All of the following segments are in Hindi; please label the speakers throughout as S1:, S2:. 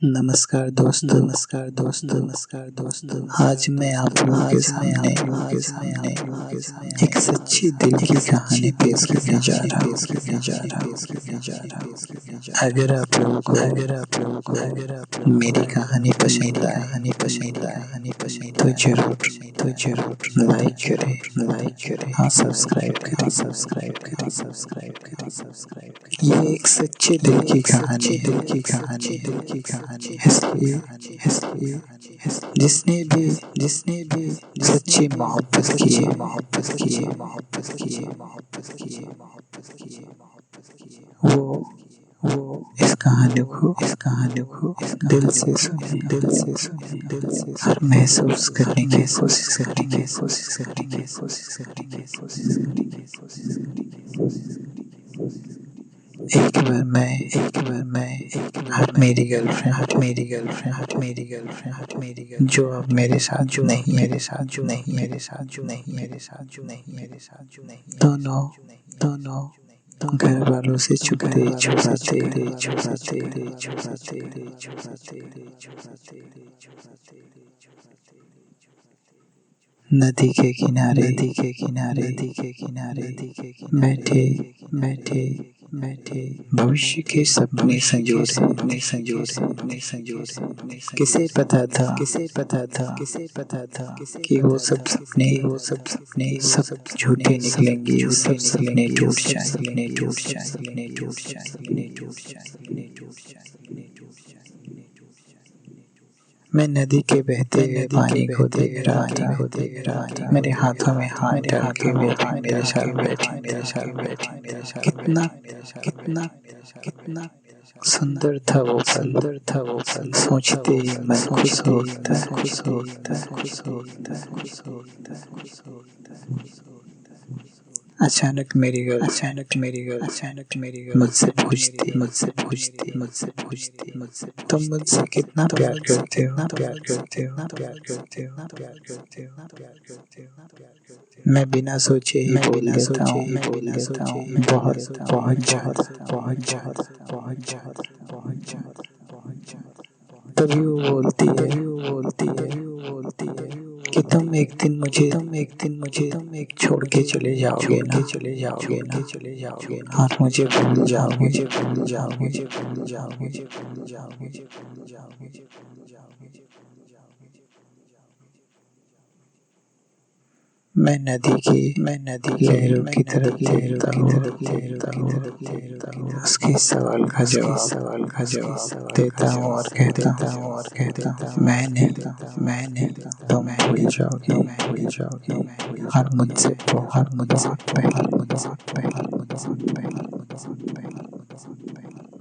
S1: नमस्कार दोस्तों। आज मैं आप लोगों के सामने एक सच्ची दिल की कहानी पेश करने जा रहा हूँ। अगर आप लोगों को मेरी कहानी पसंद आए तो जरूर लाइक करें, हाँ सब्सक्राइब करें। ये एक सच्चे दिल की कहानी है, इसलिए जिसने भी सच्ची मोहब्बत की वो इस कहानी को दिल से सुने और महसूस करने की कोशिश करेंगे। एक बार मैं और मेरी गर्लफ्रेंड जो अब मेरे साथ नहीं, दोनों घर वालों से छुपाते नदी के किनारे बैठे भविष्य के सपने संजोरे। किसे पता था कि वो सब सपने सब झूठे निकलेंगे, सब सपने टूट जाएंगे। मैं नदी के बहते हुए पानी को देख रहा था। मेरे हाथों में हाथ डाल के वो मेरे साथ बैठी। कितना सुंदर था वो पल। सोचते ही मन खुश होता। अचानक मेरी गर्ल मुझसे पूछती तुम मुझसे कितना प्यार करते हो। मैं बिना सोचे ही बोल देता हूँ बहुत ज्यादा। तभी वो बोलती है कि तुम एक दिन मुझे छोड़ के चले जाओगे ना, और मुझे भूल जाओगे। मैं नदी की लहरों की तरफ देखता हूँ, उसके सवाल का जवाब देता हूँ और कहता हूँ मैंने तुम भूल जाओगे और मुझसे बहुत पहले।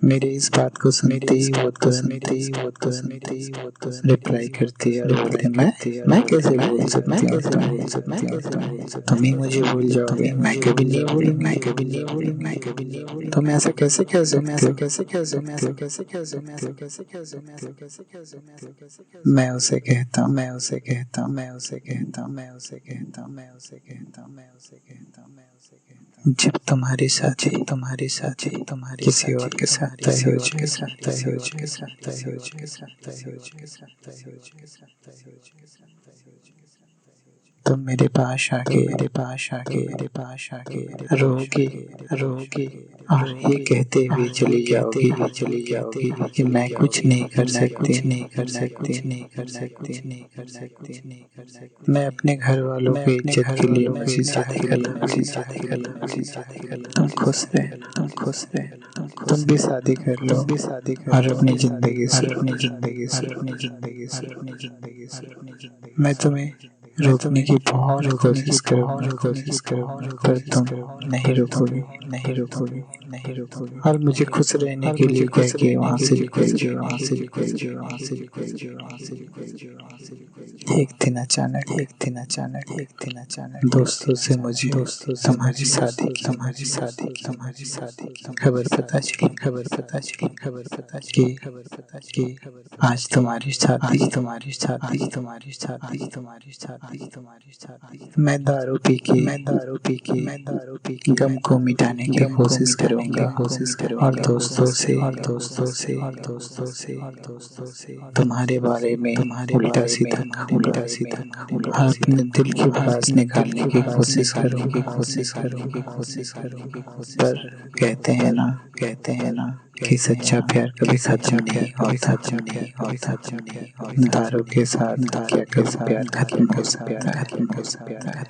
S1: मेरे इस बात को सुनते ही वो तुरंत रिप्लाई करती है और बोलती है मैं कैसे भूल सकती हूँ, तुम ही मुझे भूल जाओगे। मैं कभी नहीं भूलूंगी। तुम ऐसा कैसे कह सकते हो। मैं उसे कहता हूँ जब तुम्हारी शादी किसी और के साथ तय हो तुम मेरे पास आके रोगी और ये कहते हुए चली जाओगी कि मैं कुछ नहीं कर सकती। मैं अपने घर वालों की इज्जत के लिए उनसे शादी करना। तुम खुश रहे, तुम भी शादी कर लो और अपनी जिंदगी मैं तुम्हें रोकने की बहुत कोशिश करूँगा पर तुम नहीं रोकोगी और मुझे खुश रहने के लिए कह के वहाँ से निकल जाओ। एक दिन अचानक दोस्तों से मुझे तुम्हारी शादी की खबर पता चली कि आज तुम्हारी शादी मैं दारू पी के गम को मिटाने की कोशिश करूंगा और दोस्तों से तुम्हारे बारे में उल्टा सीधा कहूंगा और अपने दिल की भड़ास निकालने की कोशिश करूंगी पर कहते हैं ना कि सच्चा प्यार कभी खत्म नहीं होता दारू के साथ क्या कभी प्यार खत्म हो सकता है।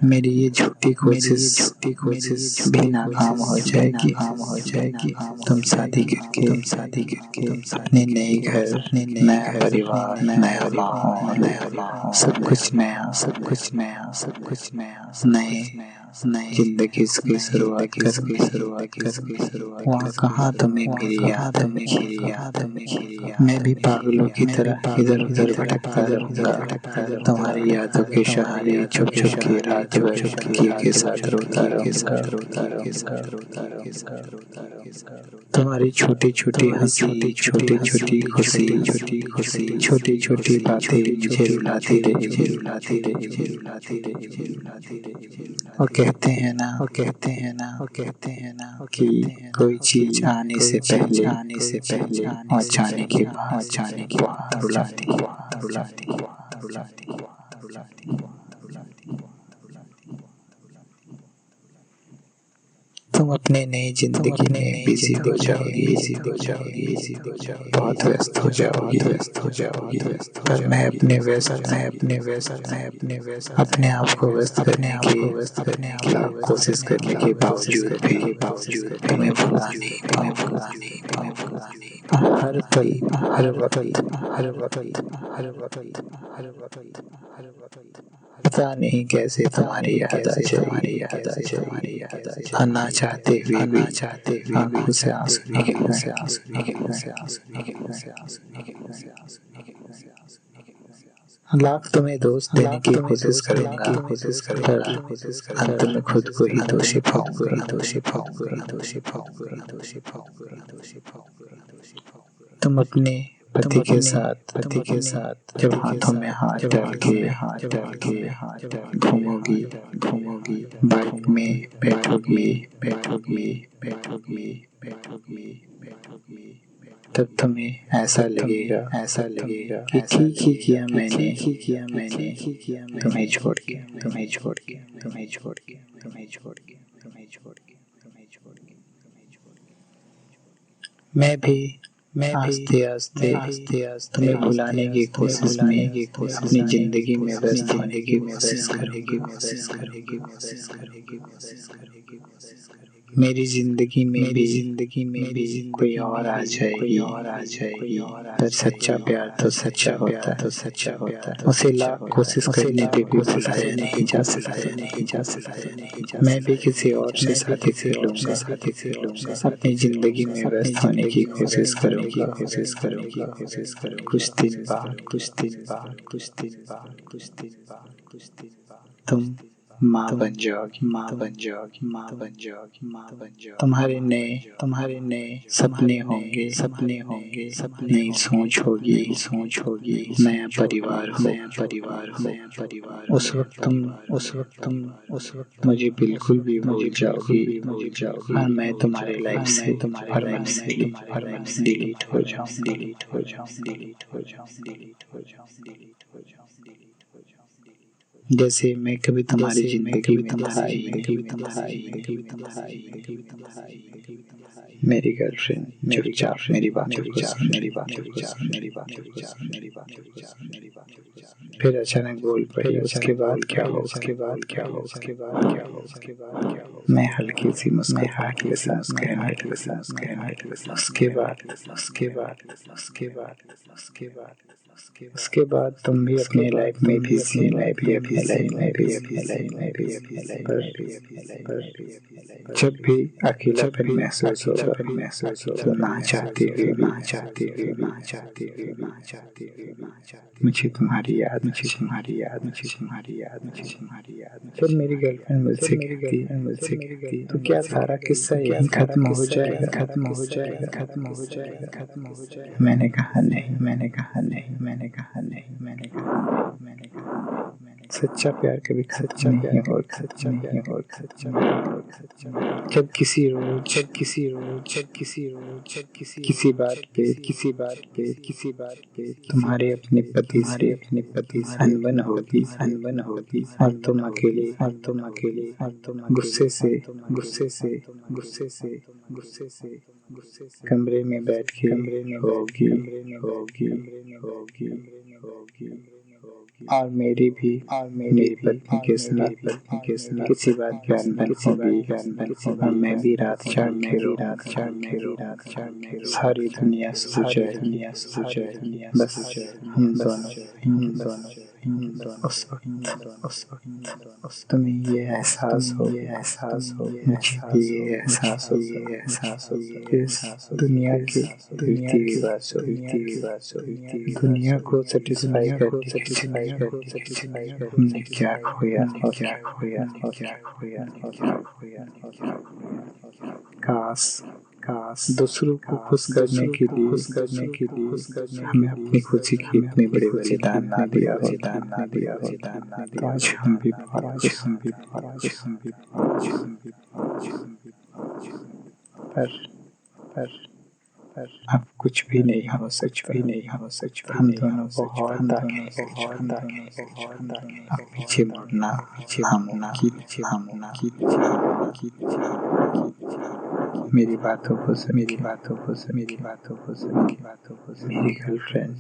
S1: मेरी ये झूठी कोशिश भी नाकाम हो जाएगी तुम शादी करके अपने नए घर नया परिवार नया माहौल सब कुछ नया नए जिंदगी की शुरुआत कर वहाँ कहाँ तुम्हें मेरी याद मैं भी पागलों की तरह इधर उधर भटकता रहूंगा तुम्हारी यादों के सहारे छुप के रात भर तकिए के साथ रोता रहूंगा तुम्हारी छोटी हंसी छोटी खुशी छोटी बातें मुझे रुलाती रही और कहते हैं ना कि कोई चीज आने से पहले और जाने के बाद रुलाती तुम अपने नई जिंदगी में बिजी हो जाओगी बहुत व्यस्त हो जाओगी पर मैं अपने अपने आप को व्यस्त करने की कोशिश करने के बावजूद भी तुम्हें भुलाने हर पल हर वक्त पता नहीं कैसे तुम्हारी याद आ जाएगी ना चाहते हुए आंखों से आंसू निकल लाख तुम्हें दोस्त देने की कोशिश करूंगा पर अंत में खुद को ही दोषी तुम अपने पति के साथ जब हाथों में हाथ डाल के घूमोगी बाइक में बैठोगी तब तुम्हें ऐसा लगेगा कि ठीक ही किया मैंने तुम्हें छोड़ के मैं भी आस्ते तुम्हें भुलाने की कोशिश में अपनी जिंदगी में व्यस्त होने की कोशिश करूंगी मेरी जिंदगी में भी कोई और आ जाएगी पर सच्चा प्यार तो सच्चा होता है उसे लाख कोशिश करने पे भी भुलाया नहीं जा सकता मैं भी किसी और से शादी कर लूंगा अपनी जिंदगी में व्यस्त होने की कोशिश करूंगी कुछ दिन बाद तुम माँ बन जाओगी तुम्हारे नए सपने होंगे नई सोच होगी नया परिवार उस वक्त तुम मुझे बिल्कुल भी भूल जाओगी और मैं तुम्हारे लाइफ से डिलीट हो जाऊं जैसे मैं कभी तुम्हारी जिंदगी में मेरी गर्लफ्रेंड चुपचाप मेरी बातों को फिर अचानक बोल पड़ी उसके बाद क्या हो मैं हल्की सी मुस्कुराहट के साथ कहने उसके बाद तुम भी अपने लाइफ में बिजी मैं भी अपने लाइफ में जब भी अकेलापन महसूस होगा तो ना चाहते हुए मुझे तुम्हारी याद फिर मेरी गर्लफ्रेंड मुझसे कहती तो क्या सारा किस्सा यहीं खत्म हो जाएगा मैंने कहा नहीं मैंने कहा नहीं, मैंने कहा नहीं, मैंने कहा नहीं, सच्चा प्यार कभी खत्म नहीं होगा, सच्चा नहीं होगा, सच्चा नहीं होगा। जब किसी रोज किसी बात पे तुम्हारे अपने पति से अनबन होगी, और तुम अकेले गुस्से से कमरे में बैठ के होगी और मेरी पत्नी के साथ किसी बात की अनबन होगी, और मैं भी रात जाग के सारी दुनिया सो जाए, बस हम दोनों उस वक्त तुम्हें ये एहसास हो, मुझे भी ये एहसास हो, इस दुनिया के रीति रिवाज दुनिया को सेटिस्फाई करने हमने क्या खोया और क्या खोया। काश दूसरों को खुश करने के लिए हमें अपनी खुशी की इतनी बड़ी बलिदान ना दिया होता, तो आज हम भी पर अब कुछ भी नहीं हो सकता। हम दोनों बहुत आगे अब पीछे मुड़ना मेरी बातों को सुन, मेरी गर्लफ्रेंड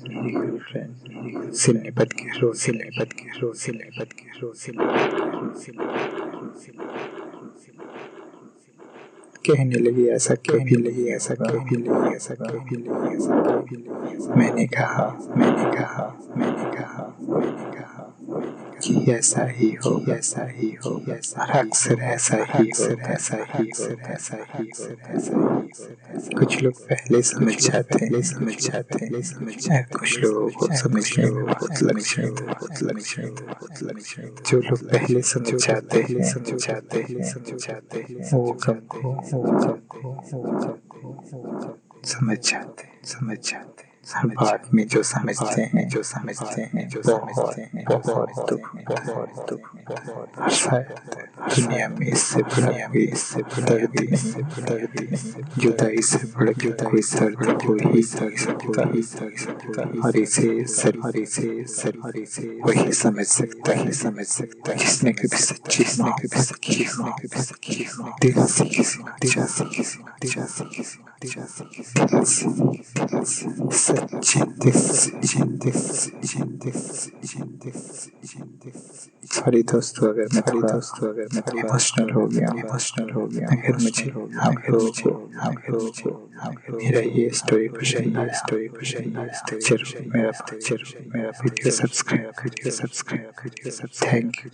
S1: से निपट के रो, कहने लगी ऐसा कभी मैंने कहा कि ऐसा ही हो, और अक्सर ऐसा ही कुछ लोग पहले समझ जाते हैं, कुछ लोगों को समझने में बहुत लग जाते, जो लोग पहले समझ जाते हैं वो कब को समझ जाते हर बात में जो समझते हैं बहुत दुख शायद दुनिया में इससे दर्द नहीं, जुदाई से बढ़ के कोई दर्द हो ही सकता, और इसे वही समझ सकता है जिसने कभी सच्ची मोहब्बत की हो, दिल से किसी सॉरी दोस्तों अगर मैं थोड़ा इमोशनल हो गया, अगर मुझे मेरा ये स्टोरी पसंद आया जरूर मेरा वीडियो सब्सक्राइब करिए। Thank you.